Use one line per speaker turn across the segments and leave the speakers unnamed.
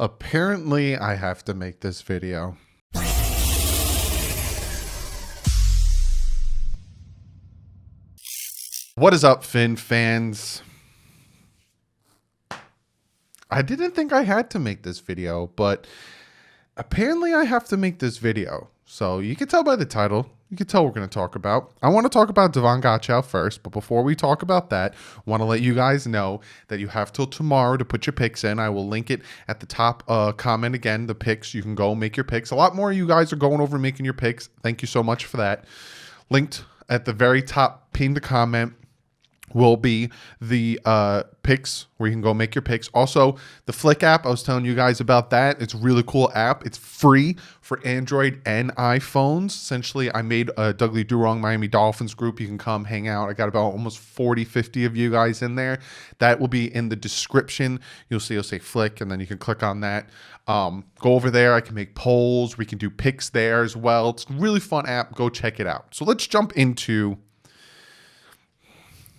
Apparently, I have to make this video. What is up, Finn fans? I didn't think I had to make this video, but apparently I have to make this video. So you can tell by the title, you can tell we're going to talk about. I want to talk about Godchaux first, but before we talk about that, I want to let you guys know that you have till tomorrow to put your picks in. I will link it at the top comment again, the picks. You can go make your picks. A lot more of you guys are going over making your picks. Thank you so much for that. Linked at the very top, pinned comment, will be the picks where you can go make your picks. Also, the Flick app, I was telling you guys about that. It's a really cool app. It's free for Android and iPhones. Essentially, I made a DouglieDoWrong Miami Dolphins group. You can come hang out. I got about almost 40, 50 of you guys in there. That will be in the description. You'll see, it'll say Flick, and then you can click on that. Go over there. I can make polls. We can do picks there as well. It's a really fun app. Go check it out. So let's jump into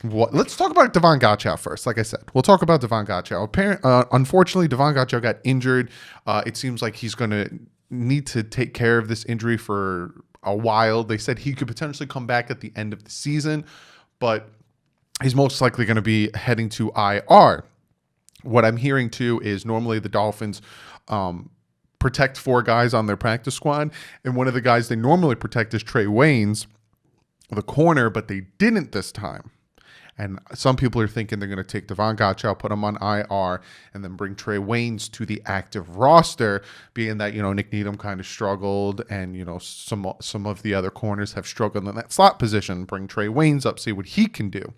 let's talk about Godchaux first. Like I said, we'll talk about Godchaux. Unfortunately, Godchaux got injured. It seems like he's going to need to take care of this injury for a while. They said he could potentially come back at the end of the season, but he's most likely going to be heading to IR. What I'm hearing too is normally the Dolphins protect 4 guys on their practice squad, and one of the guys they normally protect is Trae Waynes, the corner, but they didn't this time. And some people are thinking they're going to take Godchaux, put him on IR, and then bring Trae Waynes to the active roster, being that, Nick Needham kind of struggled, and, some of the other corners have struggled in that slot position. Bring Trae Waynes up, see what he can do.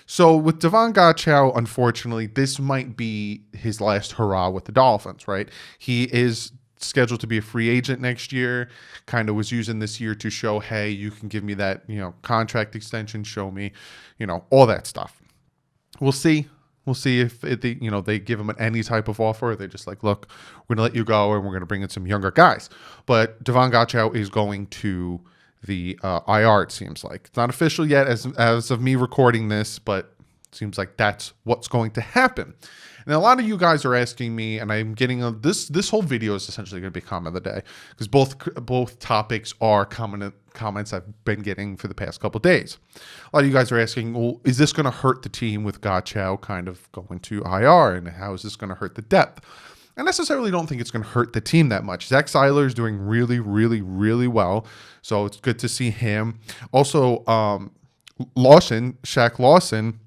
So with Godchaux, unfortunately, this might be his last hurrah with the Dolphins, right? He is scheduled to be a free agent next year, kind of was using this year to show, hey, you can give me that, contract extension, show me, all that stuff. We'll see if they give him any type of offer, or they're just like, look, we're going to let you go and we're going to bring in some younger guys. But Godchaux is going to the IR, it seems like. It's not official yet as of me recording this, but it seems like that's what's going to happen. And a lot of you guys are asking me, and I'm getting this whole video is essentially going to be comment of the day, because both topics are comments I've been getting for the past couple of days. A lot of you guys are asking, well, is this going to hurt the team with Godchaux kind of going to IR, and how is this going to hurt the depth? I necessarily don't think it's going to hurt the team that much. Zach Seiler is doing really, really, really well, so it's good to see him. Also, Shaq Lawson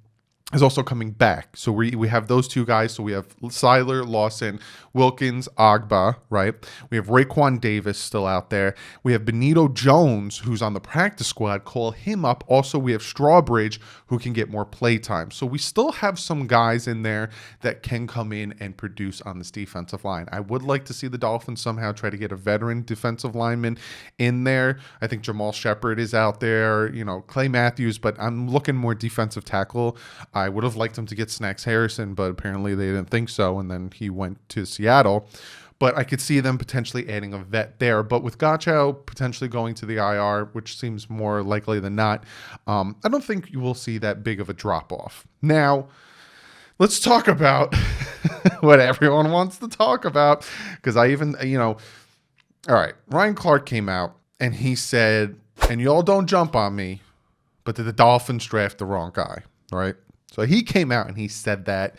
is also coming back. So we have those 2 guys. So we have Seiler, Lawson, Wilkins, Agba, right? We have Raekwon Davis still out there. We have Benito Jones, who's on the practice squad. Call him up. Also, we have Strawbridge, who can get more play time. So we still have some guys in there that can come in and produce on this defensive line. I would like to see the Dolphins somehow try to get a veteran defensive lineman in there. I think Jamal Shepard is out there, Clay Matthews, but I'm looking more defensive tackle. I would have liked him to get Snacks Harrison, but apparently they didn't think so, and then he went to Seattle. But I could see them potentially adding a vet there. But with Godchaux potentially going to the IR, which seems more likely than not, I don't think you will see that big of a drop-off. Now, let's talk about what everyone wants to talk about, because I even, all right, Ryan Clark came out, and he said, and y'all don't jump on me, but did the Dolphins draft the wrong guy, right? So he came out and he said that.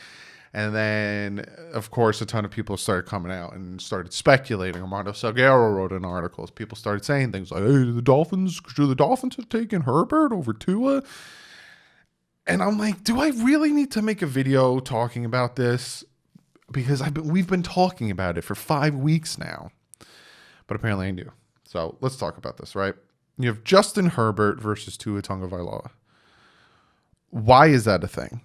And then, of course, a ton of people started coming out and started speculating. Armando Salguero wrote an article. People started saying things like, hey, should the Dolphins have taken Herbert over Tua? And I'm like, do I really need to make a video talking about this? Because we've been talking about it for 5 weeks now. But apparently I do. So let's talk about this, right? You have Justin Herbert versus Tua Tagovialoa. Why is that a thing?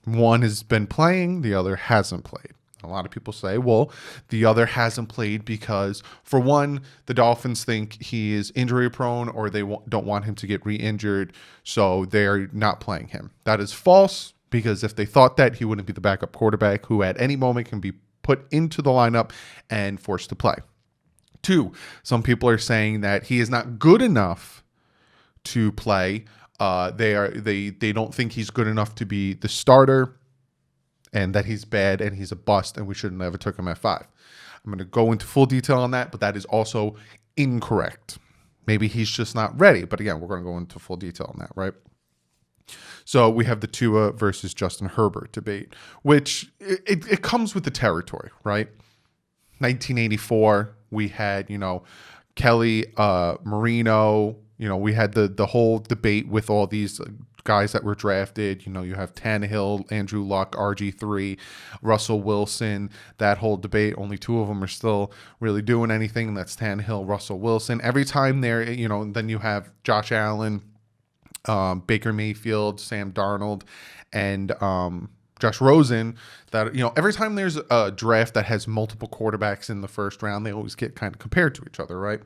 One has been playing, the other hasn't played. A lot of people say, well, the other hasn't played because, for one, the Dolphins think he is injury prone, or they don't want him to get re-injured, so they're not playing him. That is false, because if they thought that, he wouldn't be the backup quarterback who at any moment can be put into the lineup and forced to play. 2, some people are saying that he is not good enough to play. They don't think he's good enough to be the starter. and that he's bad and he's a bust and we should have never took him at 5. I'm going to go into full detail on that, but that is also incorrect. Maybe he's just not ready. But again, we're going to go into full detail on that, right? So we have the Tua versus Justin Herbert debate, which it comes with the territory, right? 1984, we had, Kelly, Marino, we had the whole debate with all these guys that were drafted. You have Tannehill, Andrew Luck, RG3, Russell Wilson, that whole debate. Only 2 of them are still really doing anything. That's Tannehill, Russell Wilson. Every time there, then you have Josh Allen, Baker Mayfield, Sam Darnold, and Josh Rosen. That every time there's a draft that has multiple quarterbacks in the first round, they always get kind of compared to each other, right?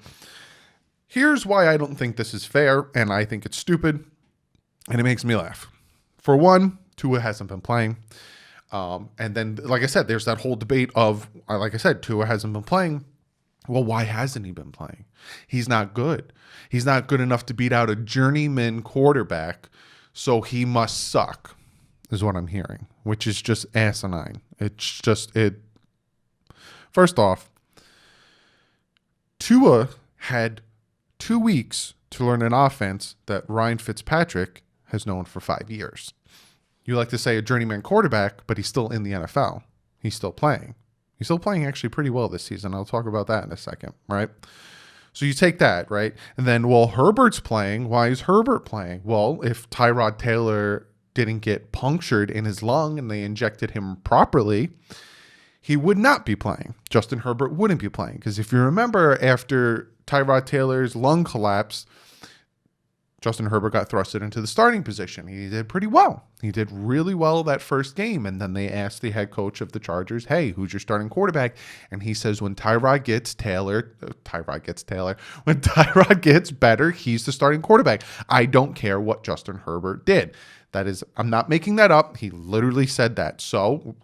Here's why I don't think this is fair, and I think it's stupid, and it makes me laugh. For one, Tua hasn't been playing. And then, like I said, there's that whole debate of, like I said, Tua hasn't been playing. Well, why hasn't he been playing? He's not good. He's not good enough to beat out a journeyman quarterback, so he must suck, is what I'm hearing, which is just asinine. It's just, First off, Tua had 2 weeks to learn an offense that Ryan Fitzpatrick has known for 5 years. You like to say a journeyman quarterback, but he's still in the NFL. He's still playing. He's still playing actually pretty well this season. I'll talk about that in a second, right? So you take that, right? And then, well, Herbert's playing. Why is Herbert playing? Well, if Tyrod Taylor didn't get punctured in his lung and they injected him properly, he would not be playing. Justin Herbert wouldn't be playing. Because if you remember, after Tyrod Taylor's lung collapse, Justin Herbert got thrusted into the starting position. He did pretty well. He did really well that first game. And then they asked the head coach of the Chargers, hey, who's your starting quarterback? And he says, when Tyrod gets better, he's the starting quarterback. I don't care what Justin Herbert did. That is, I'm not making that up. He literally said that. So,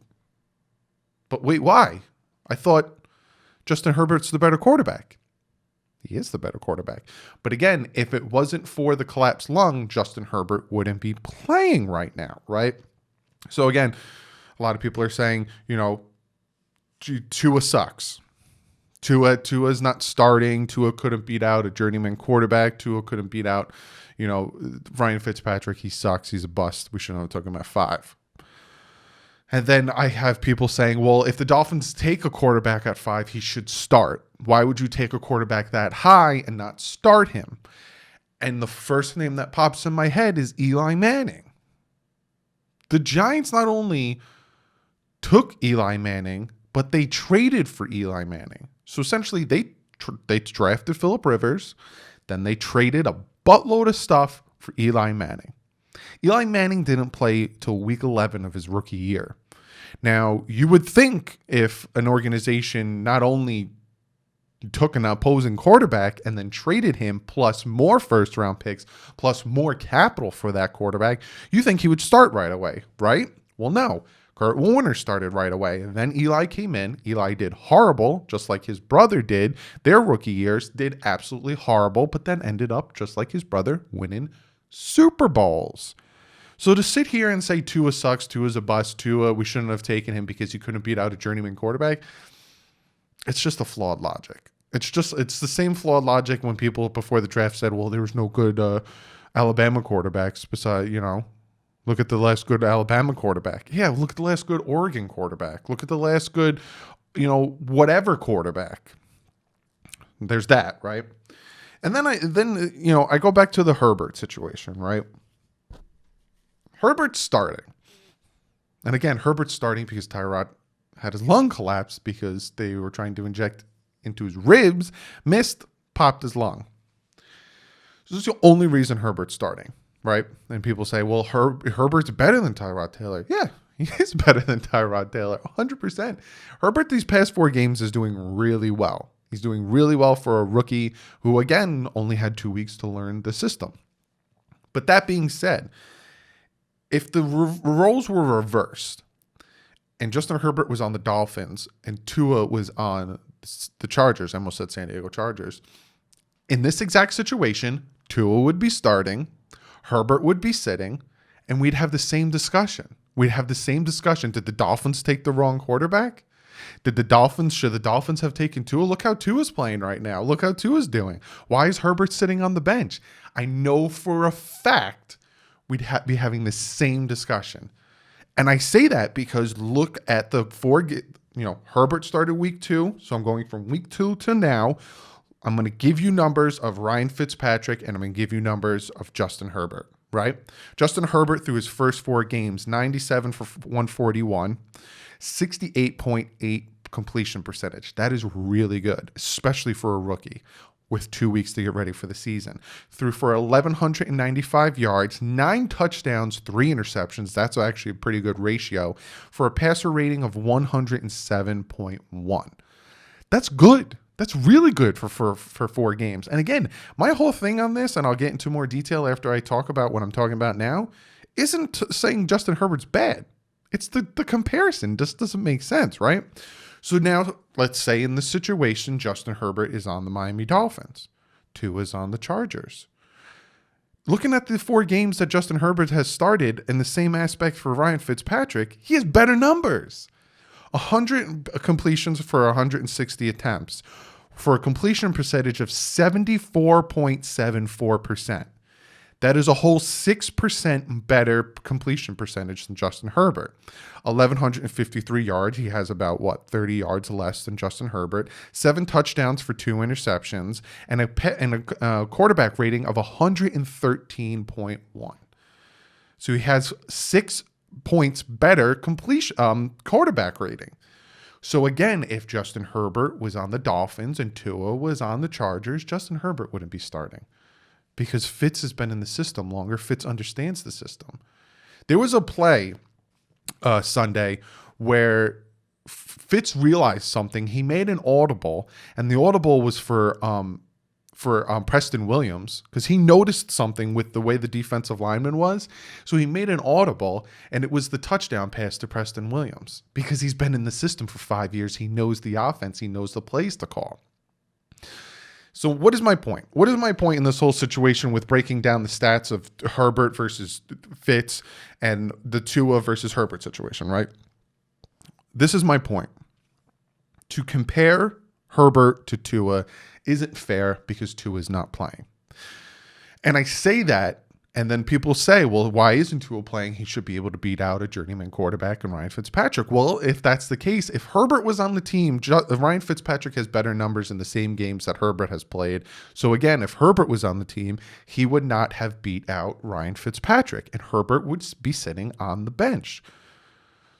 but wait, why? I thought Justin Herbert's the better quarterback. He is the better quarterback. But again, if it wasn't for the collapsed lung, Justin Herbert wouldn't be playing right now, right? So again, a lot of people are saying, Tua sucks. Tua's not starting. Tua couldn't beat out a journeyman quarterback. Tua couldn't beat out, Ryan Fitzpatrick. He sucks. He's a bust. We shouldn't have took him at 5. And then I have people saying, well, if the Dolphins take a quarterback at 5, he should start. Why would you take a quarterback that high and not start him? And the first name that pops in my head is Eli Manning. The Giants not only took Eli Manning, but they traded for Eli Manning. So essentially, they drafted Phillip Rivers, then they traded a buttload of stuff for Eli Manning. Eli Manning didn't play till week 11 of his rookie year. Now, you would think if an organization not only took an opposing quarterback and then traded him plus more first-round picks, plus more capital for that quarterback, you think he would start right away, right? Well, no. Kurt Warner started right away. And then Eli came in. Eli did horrible, just like his brother did. Their rookie years did absolutely horrible, but then ended up, just like his brother, winning Super Bowls. So to sit here and say Tua sucks, Tua's a bust, Tua, we shouldn't have taken him because he couldn't beat out a journeyman quarterback, it's just a flawed logic. It's the same flawed logic when people before the draft said, well, there was no good Alabama quarterbacks besides, look at the last good Alabama quarterback. Yeah, look at the last good Oregon quarterback. Look at the last good, whatever quarterback. There's that, right? And then I go back to the Herbert situation, right? Herbert's starting. And again, Herbert's starting because Tyrod had his lung collapse because they were trying to inject into his ribs, missed, popped his lung. So this is the only reason Herbert's starting, right? And people say, well, Herbert's better than Tyrod Taylor. Yeah, he is better than Tyrod Taylor, 100%. Herbert these past 4 games is doing really well. He's doing really well for a rookie who, again, only had 2 weeks to learn the system. But that being said, if the roles were reversed and Justin Herbert was on the Dolphins and Tua was on the Chargers, I almost said San Diego Chargers, in this exact situation, Tua would be starting, Herbert would be sitting, and we'd have the same discussion. We'd have the same discussion. Did the Dolphins take the wrong quarterback? Should the Dolphins have taken Tua? Look how Tua's playing right now. Look how Tua's doing. Why is Herbert sitting on the bench? I know for a fact we'd be having the same discussion. And I say that because look at the Herbert started week 2. So I'm going from week 2 to now. I'm going to give you numbers of Ryan Fitzpatrick, and I'm going to give you numbers of Justin Herbert, right? Justin Herbert through his first 4 games, 97 for 141, 68.8 completion percentage. That is really good, especially for a rookie with 2 weeks to get ready for the season. Threw for 1,195 yards, 9 touchdowns, 3 interceptions. That's actually a pretty good ratio for a passer rating of 107.1. That's good. That's really good for 4 games. And again, my whole thing on this, and I'll get into more detail after I talk about what I'm talking about now, isn't saying Justin Herbert's bad. It's the comparison just doesn't make sense, right? So now let's say in this situation, Justin Herbert is on the Miami Dolphins. Tua is on the Chargers. Looking at the 4 games that Justin Herbert has started in the same aspect for Ryan Fitzpatrick, he has better numbers. 100 completions for 160 attempts for a completion percentage of 74.74%. That is a whole 6% better completion percentage than Justin Herbert. 1,153 yards. He has about, 30 yards less than Justin Herbert. 7 touchdowns for 2 interceptions. And a quarterback rating of 113.1. So he has 6 points better quarterback rating. So again, if Justin Herbert was on the Dolphins and Tua was on the Chargers, Justin Herbert wouldn't be starting. Because Fitz has been in the system longer. Fitz understands the system. There was a play Sunday where Fitz realized something. He made an audible, and the audible was for Preston Williams because he noticed something with the way the defensive lineman was. So he made an audible, and it was the touchdown pass to Preston Williams because he's been in the system for 5 years. He knows the offense. He knows the plays to call. So what is my point? What is my point in this whole situation with breaking down the stats of Herbert versus Fitz and the Tua versus Herbert situation, right? This is my point. To compare Herbert to Tua isn't fair because Tua is not playing. And I say that, and then people say, well, why isn't Tua playing? He should be able to beat out a journeyman quarterback and Ryan Fitzpatrick. Well, if that's the case, if Herbert was on the team, Ryan Fitzpatrick has better numbers in the same games that Herbert has played. So again, if Herbert was on the team, he would not have beat out Ryan Fitzpatrick, and Herbert would be sitting on the bench.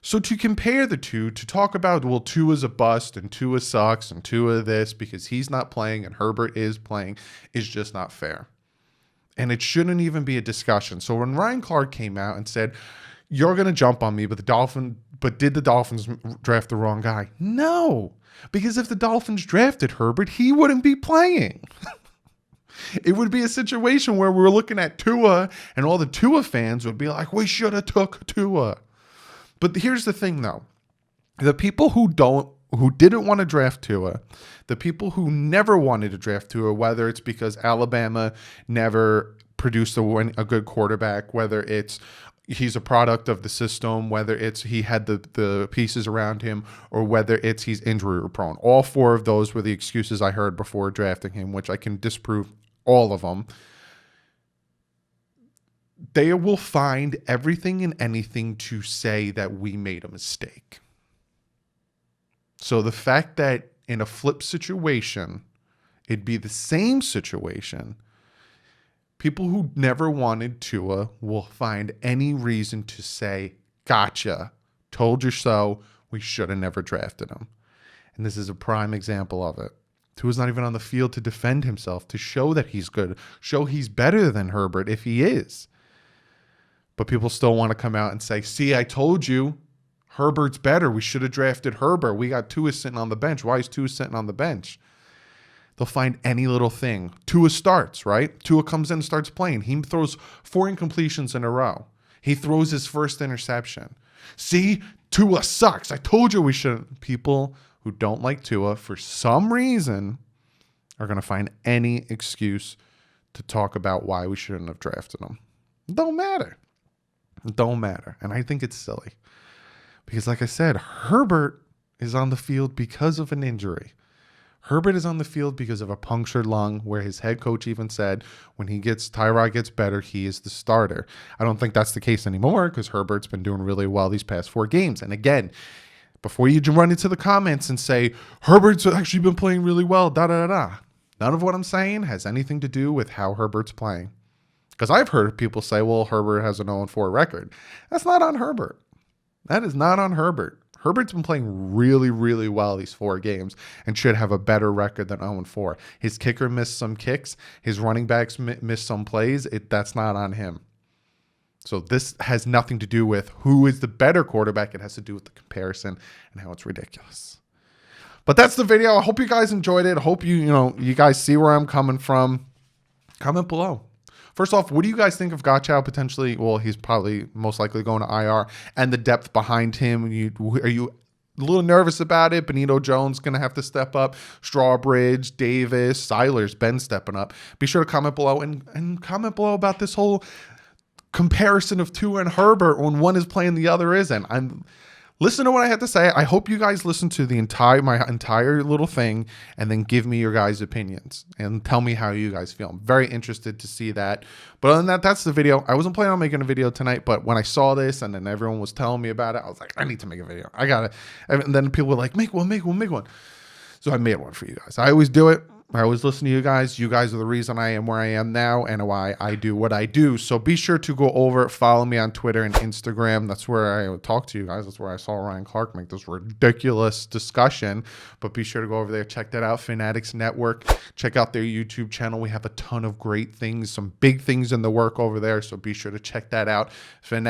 So to compare the two, to talk about, well, Tua's a bust and Tua sucks and Tua this because he's not playing and Herbert is playing is just not fair. And it shouldn't even be a discussion. So when Ryan Clark came out and said, you're going to jump on me, but did the Dolphins draft the wrong guy? No, because if the Dolphins drafted Herbert, he wouldn't be playing. It would be a situation where we're looking at Tua and all the Tua fans would be like, we should have took Tua. But here's the thing though. The people who didn't want to draft Tua, the people who never wanted to draft Tua, whether it's because Alabama never produced a good quarterback, whether it's he's a product of the system, whether it's he had the pieces around him, or whether it's he's injury prone. All 4 of those were the excuses I heard before drafting him, which I can disprove all of them. They will find everything and anything to say that we made a mistake. So the fact that in a flip situation, it'd be the same situation, people who never wanted Tua will find any reason to say, gotcha, told you so, we should have never drafted him. And this is a prime example of it. Tua's not even on the field to defend himself, to show that he's good, show he's better than Herbert if he is. But people still want to come out and say, see, I told you, Herbert's better. We should have drafted Herbert. We got Tua sitting on the bench. Why is Tua sitting on the bench? They'll find any little thing. Tua starts, right? Tua comes in and starts playing. He throws 4 incompletions in a row. He throws his first interception. See, Tua sucks. I told you we shouldn't. People who don't like Tua, for some reason, are going to find any excuse to talk about why we shouldn't have drafted him. It don't matter. It don't matter. And I think it's silly. Because like I said, Herbert is on the field because of an injury. Herbert is on the field because of a punctured lung, where his head coach even said when Tyrod gets better, he is the starter. I don't think that's the case anymore because Herbert's been doing really well these past 4 games. And again, before you run into the comments and say, Herbert's actually been playing really well, da-da-da-da. None of what I'm saying has anything to do with how Herbert's playing. Because I've heard people say, well, Herbert has an 0-4 record. That's not on Herbert. That is not on Herbert. Herbert's been playing really, really well these 4 games and should have a better record than 0-4. His kicker missed some kicks. His running backs missed some plays. That's not on him. So this has nothing to do with who is the better quarterback. It has to do with the comparison and how it's ridiculous. But that's the video. I hope you guys enjoyed it. I hope you guys see where I'm coming from. Comment below. First off, what do you guys think of Godchaux potentially? Well, he's probably most likely going to IR, and the depth behind him. Are you a little nervous about it? Benito Jones going to have to step up. Strawbridge, Davis, Seiler's been stepping up. Be sure to comment below and comment below about this whole comparison of Tua and Herbert when one is playing, the other isn't. Listen to what I had to say. I hope you guys listen to my entire little thing and then give me your guys' opinions and tell me how you guys feel. I'm very interested to see that. But other than that, that's the video. I wasn't planning on making a video tonight, but when I saw this and then everyone was telling me about it, I was like, I need to make a video. I got to. And then people were like, make one. So I made one for you guys. I always do it. I always listen to you guys. You guys are the reason I am where I am now and why I do what I do. So be sure to go over, follow me on Twitter and Instagram. That's where I talk to you guys. That's where I saw Ryan Clark make this ridiculous discussion. But be sure to go over there. Check that out. Fanatics Network. Check out their YouTube channel. We have a ton of great things, some big things in the work over there. So be sure to check that out. Fan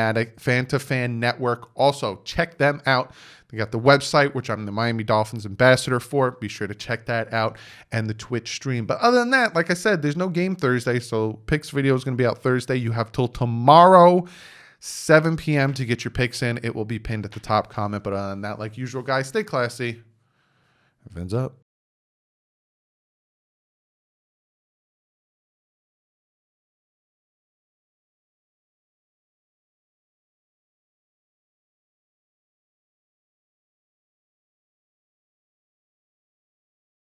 to Fan Network. Also, check them out. They got the website, which I'm the Miami Dolphins ambassador for. Be sure to check that out, and the Twitch stream. But other than that, like I said, there's no game Thursday, so picks video is going to be out Thursday. You have till tomorrow, 7 p.m. to get your picks in. It will be pinned at the top comment. But other than that, like usual, guys, stay classy. Fins up.